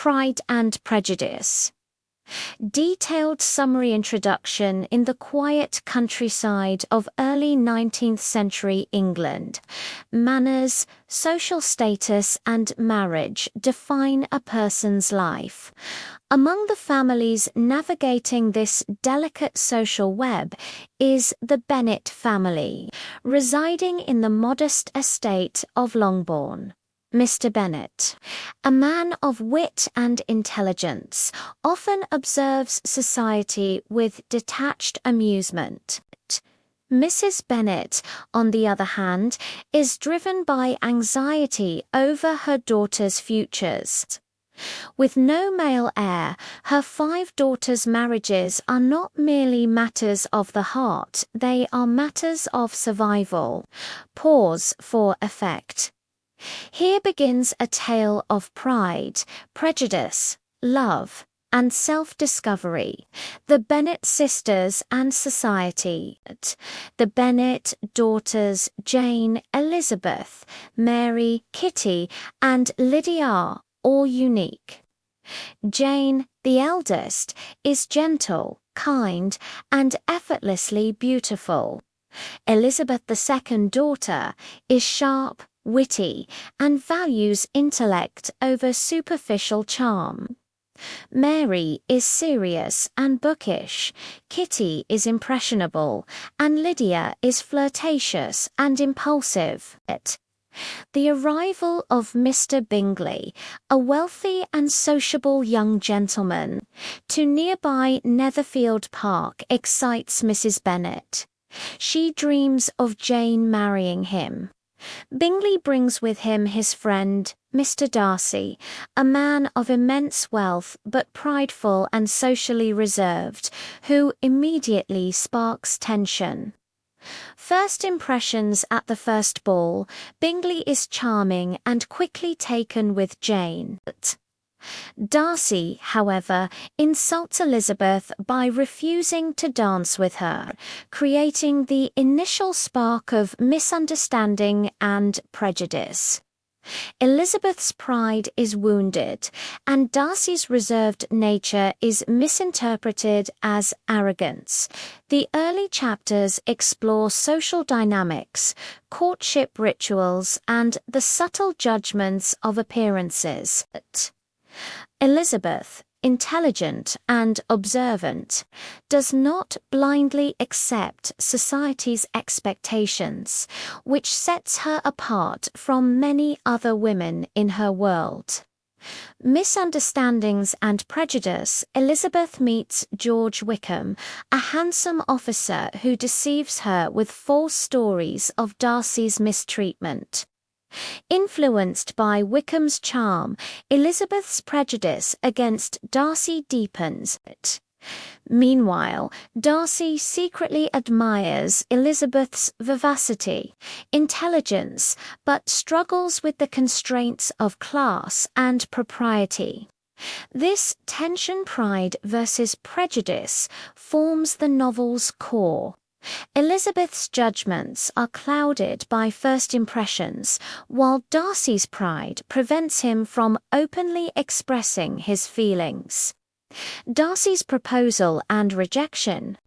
Pride and Prejudice. Detailed summary introduction in the quiet countryside of early 19th century England. Manners, social status and marriage define a person's life. Among the families navigating this delicate social web is the Bennet family, residing in the modest estate of Longbourn. Mr. Bennet, a man of wit and intelligence, often observes society with detached amusement. Mrs. Bennet, on the other hand, is driven by anxiety over her daughter's futures. With no male heir, her 5 daughters' marriages are not merely matters of the heart, they are matters of survival. Pause for effect. Here begins a tale of pride, prejudice, love, and self-discovery. The Bennet sisters and society. The Bennet daughters Jane, Elizabeth, Mary, Kitty, and Lydia, all unique. Jane, the eldest, is gentle, kind, and effortlessly beautiful. Elizabeth, the second daughter, is sharp, witty, and values intellect over superficial charm. Mary is serious and bookish, Kitty is impressionable, and Lydia is flirtatious and impulsive. The arrival of Mr. Bingley, a wealthy and sociable young gentleman, to nearby Netherfield Park excites Mrs. Bennet. She dreams of Jane marrying him. Bingley brings with him his friend, Mr. Darcy, a man of immense wealth but prideful and socially reserved, who immediately sparks tension. First impressions at the first ball, Bingley is charming and quickly taken with Jane. Darcy, however, insults Elizabeth by refusing to dance with her, creating the initial spark of misunderstanding and prejudice. Elizabeth's pride is wounded, and Darcy's reserved nature is misinterpreted as arrogance. The early chapters explore social dynamics, courtship rituals, and the subtle judgments of appearances. Elizabeth, intelligent and observant, does not blindly accept society's expectations, which sets her apart from many other women in her world. Misunderstandings and prejudice. Elizabeth meets George Wickham, a handsome officer who deceives her with false stories of Darcy's mistreatment. Influenced by Wickham's charm, Elizabeth's prejudice against Darcy deepens. Meanwhile, Darcy secretly admires Elizabeth's vivacity, intelligence, but struggles with the constraints of class and propriety. This tension, pride versus prejudice, forms the novel's core. Elizabeth's judgments are clouded by first impressions, while Darcy's pride prevents him from openly expressing his feelings. Darcy's proposal and rejection.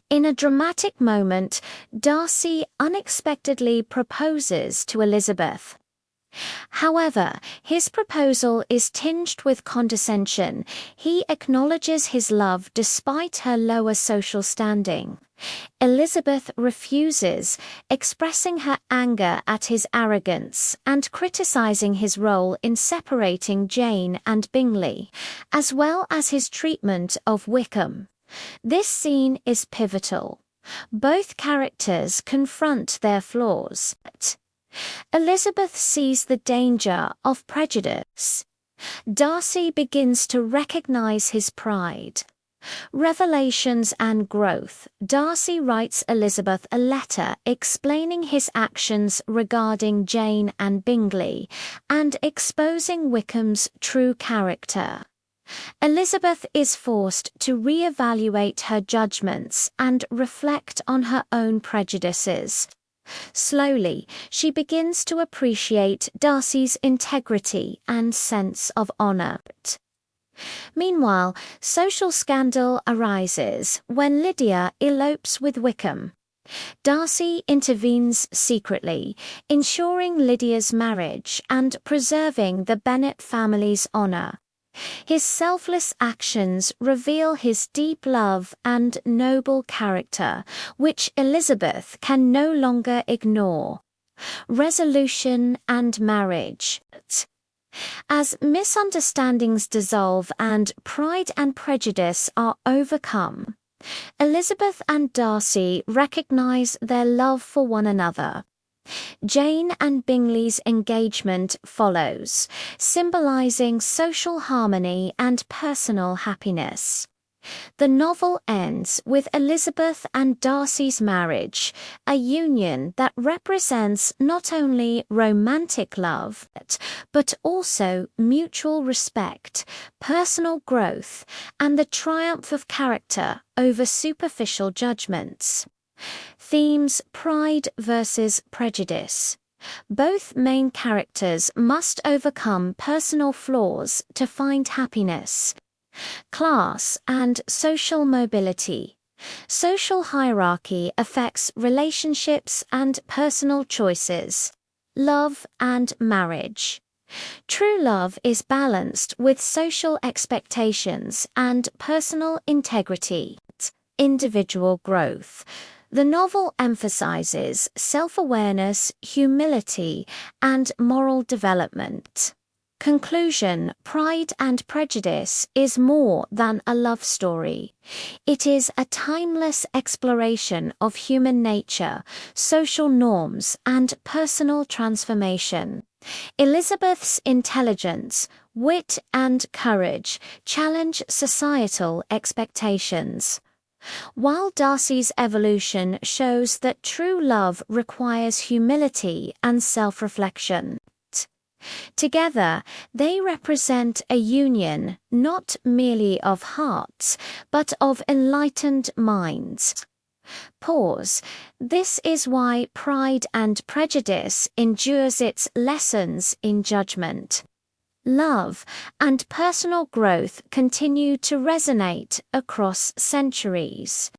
In a dramatic moment, Darcy unexpectedly proposes to Elizabeth. However, his proposal is tinged with condescension. He acknowledges his love despite her lower social standing. Elizabeth refuses, expressing her anger at his arrogance and criticizing his role in separating Jane and Bingley, as well as his treatment of Wickham. This scene is pivotal. Both characters confront their flaws. Elizabeth sees the danger of prejudice. Darcy begins to recognize his pride. Revelations and growth. Darcy writes Elizabeth a letter explaining his actions regarding Jane and Bingley and exposing Wickham's true character. Elizabeth is forced to re-evaluate her judgments and reflect on her own prejudices. Slowly, she begins to appreciate Darcy's integrity and sense of honor. Meanwhile, social scandal arises when Lydia elopes with Wickham. Darcy intervenes secretly, ensuring Lydia's marriage and preserving the Bennet family's honor. His selfless actions reveal his deep love and noble character, which Elizabeth can no longer ignore. Resolution and marriage. As misunderstandings dissolve and Pride and Prejudice are overcome, Elizabeth and Darcy recognize their love for one another. Jane and Bingley's engagement follows, symbolizing social harmony and personal happiness. The novel ends with Elizabeth and Darcy's marriage, a union that represents not only romantic love, but also mutual respect, personal growth, and the triumph of character over superficial judgments. Themes: Pride versus Prejudice. Both main characters must overcome personal flaws to find happiness. Class and social mobility. Social hierarchy affects relationships and personal choices. Love and marriage. True love is balanced with social expectations and personal integrity. Individual growth. The novel emphasizes self-awareness, humility, and moral development. Conclusion: Pride and Prejudice is more than a love story. It is a timeless exploration of human nature, social norms, and personal transformation. Elizabeth's intelligence, wit, and courage challenge societal expectations, while Darcy's evolution shows that true love requires humility and self-reflection. Together, they represent a union not merely of hearts, but of enlightened minds. Pause. This is why Pride and Prejudice endures its lessons in judgment. Love and personal growth continue to resonate across centuries.